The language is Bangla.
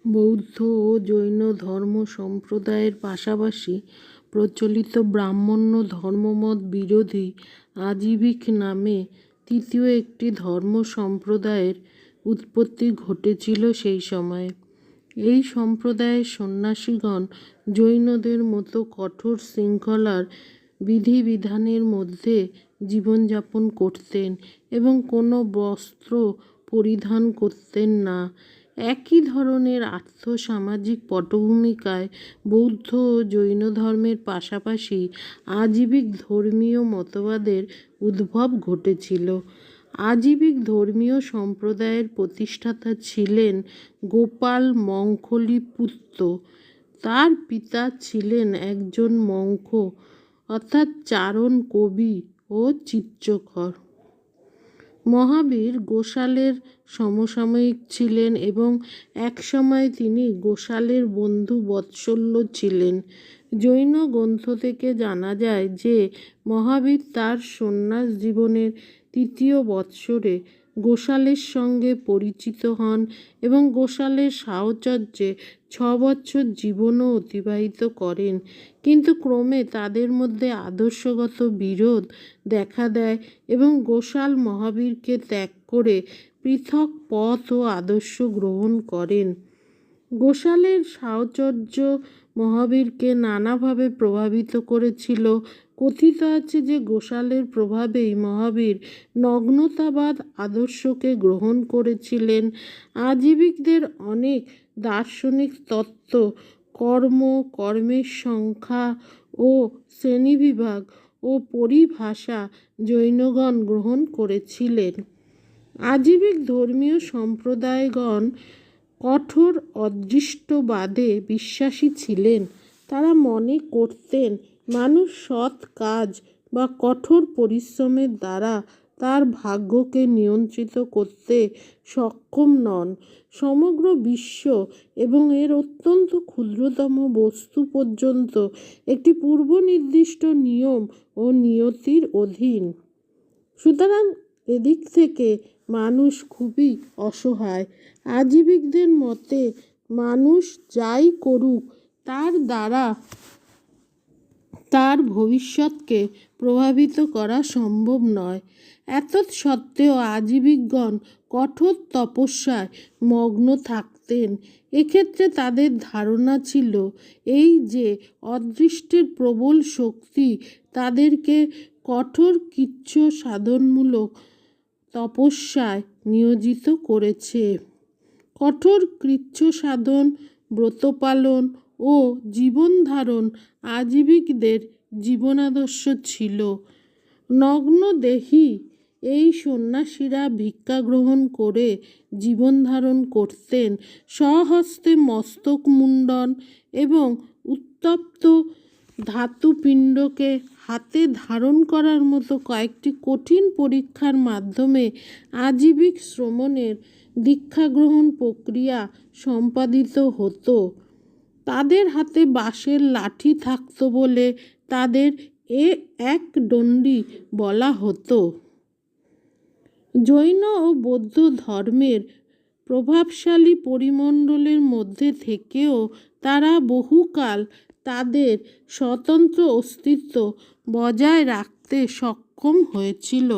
বৌদ্ধ ও জৈন ধর্ম সম্প্রদায়ের পাশাপাশি প্রচলিত ব্রাহ্মণ্য ধর্মমত বিরোধী আজীবিক নামে তৃতীয় একটি ধর্ম সম্প্রদায়ের উৎপত্তি ঘটেছিল সেই সময়ে। এই সম্প্রদায়ের সন্ন্যাসীগণ জৈনদের মতো কঠোর শৃঙ্খলার বিধিবিধানের মধ্যে জীবনযাপন করতেন এবং কোনো বস্ত্র পরিধান করতেন না। একই ধরনের আর্থ-সামাজিক পটভূমিকায় বৌদ্ধ ও জৈন ধর্মের পাশাপাশি আজীবিক ধর্মীয় মতবাদের উদ্ভব ঘটেছিল। আজীবিক ধর্মীয় সম্প্রদায়ের প্রতিষ্ঠাতা ছিলেন গোপাল মঙ্খলিপুত্র। তার পিতা ছিলেন একজন মঙ্খ অর্থাৎ চারণ কবি ও চিত্রকর। মহাবীর গোসালের সমসাময়িক ছিলেন এবং একসময় তিনি গোসালের বন্ধু বৎসল্য ছিলেন। জৈন গ্রন্থ থেকে জানা যায় যে মহাবীর তার সন্ন্যাস জীবনের তৃতীয় বৎসরে গোসালের সঙ্গে পরিচিত হন এবং গোসালের সাহচর্যে 6 বছর জীবনও অতিবাহিত করেন। কিন্তু ক্রমে তাদের মধ্যে আদর্শগত বিরোধ দেখা দেয় এবং গোসাল মহাবীরকে ত্যাগ করে পৃথক পথ ও আদর্শ গ্রহণ করেন। গোসালের সাহচর্য মহাবীরকে নানাভাবে প্রভাবিত করেছিল। কথিত আছে যে গোসালের প্রভাবেই মহাবীর নগ্নতাবাদ আদর্শকে গ্রহণ করেছিলেন। আজীবিকদের অনেক দার্শনিক তত্ত্ব, কর্ম, কর্মের সংখ্যা ও শ্রেণীবিভাগ ও পরিভাষা জৈনগণ গ্রহণ করেছিলেন। আজীবিক ধর্মীয় সম্প্রদায়গণ কঠোর অদৃষ্টবাদে বিশ্বাসী ছিলেন। তারা মনে করতেন মানুষ সৎ কাজ বা কঠোর পরিশ্রমের দ্বারা তার ভাগ্যকে নিয়ন্ত্রিত করতে সক্ষম নন। সমগ্র বিশ্ব এবং এর অত্যন্ত ক্ষুদ্রতম বস্তু পর্যন্ত একটি পূর্বনির্দিষ্ট নিয়ম ও নিয়তির অধীন। সুতরাং এদিক থেকে মানুষ খুবই অসহায়। আজীবিকদের মতে মানুষ যাই করুক তার দ্বারা তার ভবিষ্যৎকে প্রভাবিত করা সম্ভব নয়। এতৎসত্ত্বেও আজীবিকগণ কঠোর তপস্যায় মগ্ন থাকতেন। এক্ষেত্রে তাদের ধারণা ছিল এই যে অদৃষ্টের প্রবল শক্তি তাদেরকে কঠোর কৃচ্ছ সাধনমূলক তপস্যায় নিয়োজিত করেছে। কঠোর কৃচ্ছ সাধন, ব্রতপালন ও জীবনধারণ আজীবিকদের জীবনাদর্শ ছিল। নগ্নদেহী এই সন্ন্যাসীরা ভিক্ষা গ্রহণ করে জীবনধারণ করতেন। স্বহস্তে মস্তক মুণ্ডন এবং উত্তপ্ত ধাতুপিণ্ডকে হাতে ধারণ করার মতো কয়েকটি কঠিন পরীক্ষার মাধ্যমে আজীবিক শ্রমণের দীক্ষাগ্রহণ প্রক্রিয়া সম্পাদিত হতো। তাদের হাতে বাঁশের লাঠি থাকত বলে তাদের একদণ্ডী বলা হতো। জৈন ও বৌদ্ধ ধর্মের প্রভাবশালী পরিমণ্ডলের মধ্যে থেকেও তারা বহুকাল তাদের স্বতন্ত্র অস্তিত্ব বজায় রাখতে সক্ষম হয়েছিল।